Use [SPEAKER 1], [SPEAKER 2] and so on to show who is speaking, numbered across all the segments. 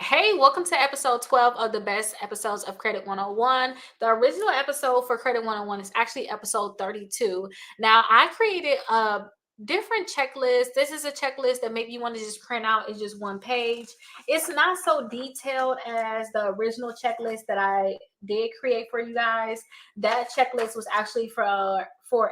[SPEAKER 1] Hey, welcome to episode 12 of the best episodes of Credit 101. The original episode for Credit 101 is actually episode 32. Now, I created a different checklist. This is a checklist that maybe you want to just print out. It's just one page. It's not so detailed as the original checklist that I did create for you guys. That checklist was actually for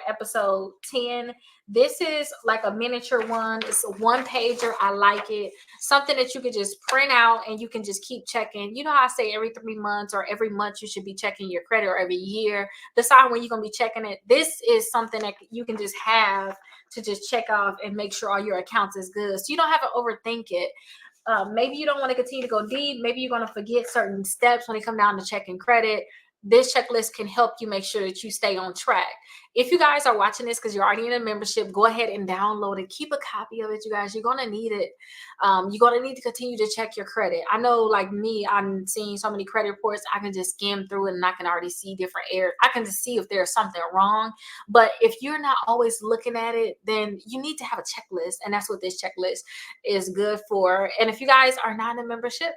[SPEAKER 1] episode 10. This is like a miniature one. It's a one pager. I like it. Something that you could just print out and you can just keep checking. You know how I say every 3 months or every month you should be checking your credit, or every year. Decide when you're going to be checking it. This is something that you can just have to just check off and make sure all your accounts is good. So you don't have to overthink it. Maybe you don't want to continue to go deep. Maybe you're going to forget certain steps when it come down to checking credit. This checklist can help you make sure that you stay on track. If you guys are watching this because you're already in a membership, go ahead and download it. Keep a copy of it, you guys. You're going to need it. You're going to need to continue to check your credit. I know, like me, I'm seeing so many credit reports. I can just skim through it and I can already see different errors. I can just see if there's something wrong. But if you're not always looking at it, then you need to have a checklist. And that's what this checklist is good for. And if you guys are not in a membership,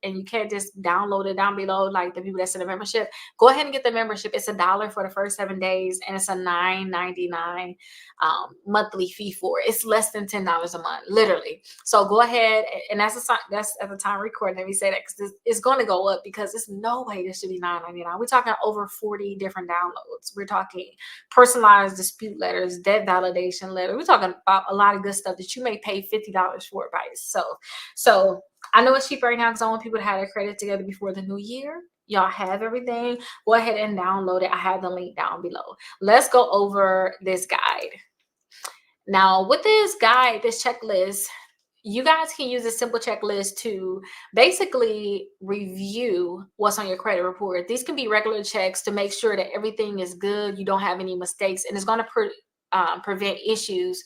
[SPEAKER 1] and you can't just download it down below like the people that's in the membership, go ahead and get the membership. It's $1 for the first 7 days, and it's a $9.99 monthly fee for it. It's less than $10 a month, literally. So go ahead, and that's at the time recording. Let me say that because it's going to go up, because there's no way this should be $9.99. We're talking over 40 different downloads. We're talking personalized dispute letters, debt validation letter. We're talking about a lot of good stuff that you may pay $50 for by yourself. So I know it's cheap right now because I want people to have their credit together before the new year. Y'all have everything. Go ahead and download it. I have the link down below. Let's go over this guide. Now, with this guide, this checklist, you guys can use a simple checklist to basically review what's on your credit report. These can be regular checks to make sure that everything is good, you don't have any mistakes, and it's going to prevent issues,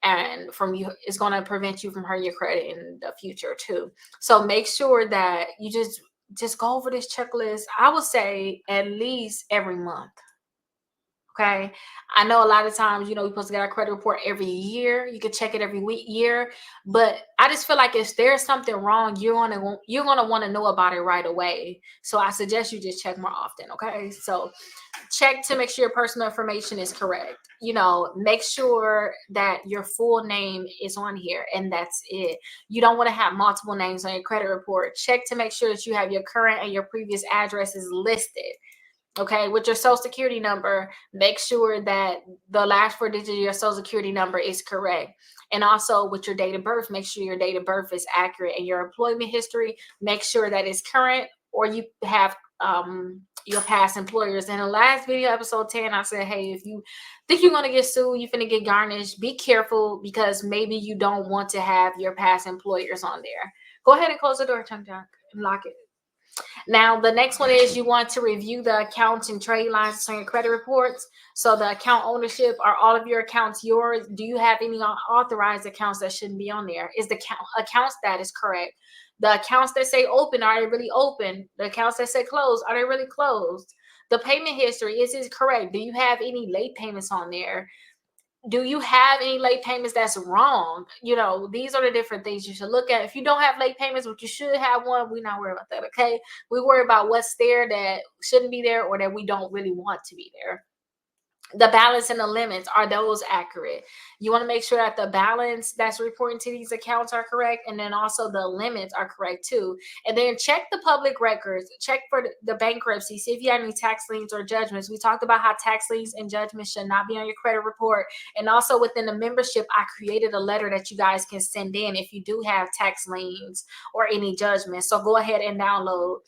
[SPEAKER 1] and from you, it's going to prevent you from hurting your credit in the future too. So make sure that you just go over this checklist. I would say at least every month. Okay. I know a lot of times, we're supposed to get our credit report every year. You can check it every year. But I just feel like if there's something wrong, you're gonna want to know about it right away. So I suggest you just check more often. Okay. So check to make sure your personal information is correct. Make sure that your full name is on here, and that's it. You don't want to have multiple names on your credit report. Check to make sure that you have your current and your previous addresses listed. Okay, with your social security number, make sure that the last 4 digits of your social security number is correct. And also with your date of birth, make sure your date of birth is accurate. And your employment history, make sure that it's current, or you have your past employers. In the last video, episode 10, I said, hey, if you think you're going to get sued, you're going to get garnished, be careful, because maybe you don't want to have your past employers on there. Go ahead and close the door, Chunk Junk, and lock it. Now, the next one is you want to review the accounts and trade lines on your credit reports. So the account ownership, are all of your accounts yours? Do you have any authorized accounts that shouldn't be on there? Is the account status correct? The accounts that say open, are they really open? The accounts that say closed, are they really closed? The payment history, is it correct? Do you have any late payments on there? Do you have any late payments that's wrong? These are the different things you should look at. If you don't have late payments, but you should have one, we're not worried about that. Okay, we worry about what's there that shouldn't be there, or that we don't really want to be there. The balance and the limits, are those accurate? You want to make sure that the balance that's reporting to these accounts are correct, and then also the limits are correct too. And then check the public records, check for the bankruptcy, see if you have any tax liens or judgments. We talked about how tax liens and judgments should not be on your credit report. And also within the membership, I created a letter that you guys can send in if you do have tax liens or any judgments. So go ahead and download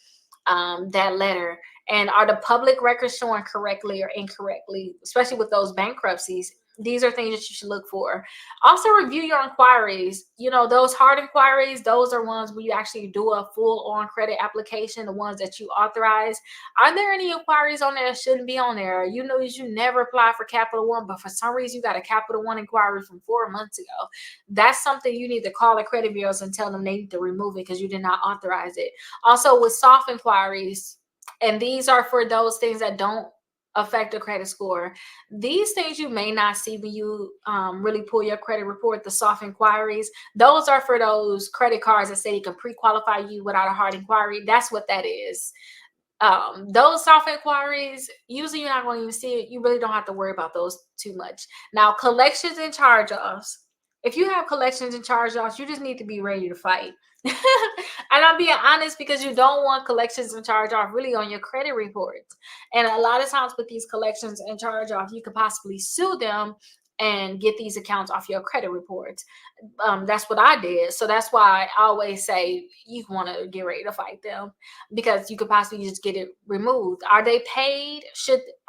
[SPEAKER 1] that letter. And are the public records showing correctly or incorrectly, especially with those bankruptcies? These are things that you should look for. Also, review your inquiries. Those hard inquiries, those are ones where you actually do a full-on credit application, the ones that you authorize. Are there any inquiries on there that shouldn't be on there? You never applied for Capital One, but for some reason you got a Capital One inquiry from 4 months ago. That's something you need to call the credit bureaus and tell them they need to remove it because you did not authorize it. Also, with soft inquiries, and these are for those things that don't affect the credit score. These things you may not see when you really pull your credit report, the soft inquiries. Those are for those credit cards that say you can pre-qualify you without a hard inquiry. That's what that is. Those soft inquiries, usually you're not going to even see it. You really don't have to worry about those too much. Now, collections and charge-offs. If you have collections and charge-offs, you just need to be ready to fight. And I'm being honest, because you don't want collections and charge-off really on your credit reports. And a lot of times with these collections and charge-off, you could possibly sue them and get these accounts off your credit reports. That's what I did. So that's why I always say you want to get ready to fight them, because you could possibly just get it removed. Are they paid?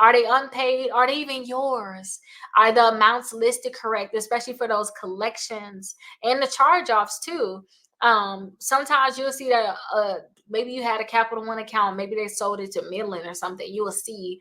[SPEAKER 1] Are they unpaid? Are they even yours? Are the amounts listed correct, especially for those collections and the charge-offs too? Sometimes you'll see that maybe you had a Capital One account, maybe they sold it to Midland or something. You will see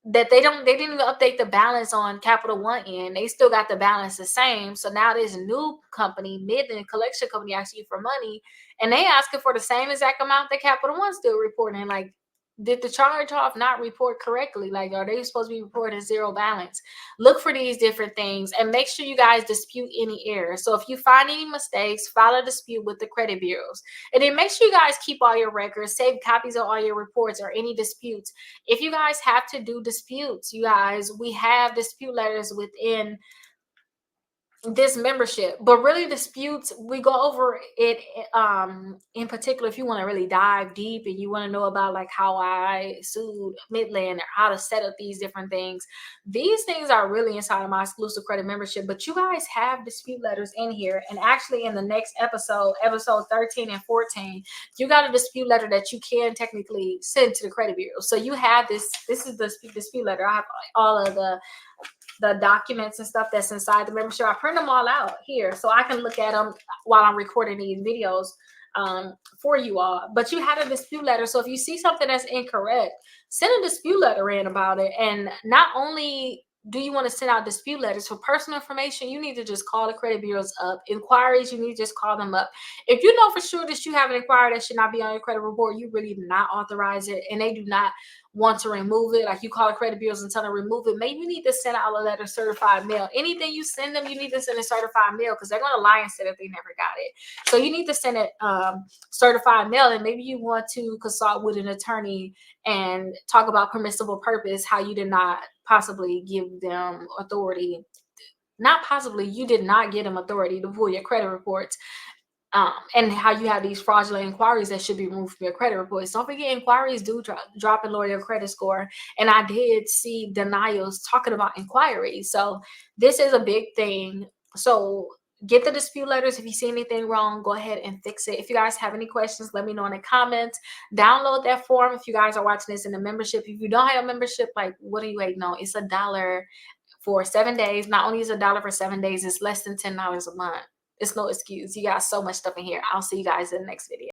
[SPEAKER 1] that they didn't even update the balance on Capital One end. They still got the balance the same. So now this new company, Midland Collection Company, asking you for money, and they asking for the same exact amount that Capital One still reporting. Like, did the charge off not report correctly? Like, are they supposed to be reporting zero balance? Look for these different things and make sure you guys dispute any errors. So if you find any mistakes, file a dispute with the credit bureaus. And then make sure you guys keep all your records, save copies of all your reports or any disputes. If you guys have to do disputes, you guys, we have dispute letters within this membership. But really, disputes, we go over it in particular. If you want to really dive deep and you want to know about like how I sued Midland or how to set up these different things, these things are really inside of my exclusive credit membership. But you guys have dispute letters in here, and actually in the next episode 13 and 14, you got a dispute letter that you can technically send to the credit bureau. So you have this is the dispute letter. I have all of the documents and stuff that's inside the membership. I print them all out here so I can look at them while I'm recording these videos for you all. But you had a dispute letter. So if you see something that's incorrect, send a dispute letter in about it. And not only do you want to send out dispute letters for personal information, you need to just call the credit bureaus up. Inquiries, you need to just call them up. If you know for sure that you have an inquiry that should not be on your credit report, you really do not authorize it, and they do not want to remove it, like you call the credit bureaus and tell them to remove it, maybe you need to send out a letter, certified mail. Anything you send them, you need to send a certified mail, because they're going to lie and say that they never got it. So you need to send it certified mail, and maybe you want to consult with an attorney and talk about permissible purpose, how you did not possibly give them authority. Not possibly, you did not give them authority to pull your credit reports. And how you have these fraudulent inquiries that should be removed from your credit reports. Don't forget, inquiries do drop and lower your credit score. And I did see denials talking about inquiries. So this is a big thing. So get the dispute letters. If you see anything wrong, go ahead and fix it. If you guys have any questions, let me know in the comments. Download that form if you guys are watching this in the membership. If you don't have a membership, like, what are you waiting on? It's $1 for 7 days. Not only is $1 for 7 days, it's less than $10 a month. It's no excuse. You got so much stuff in here. I'll see you guys in the next video.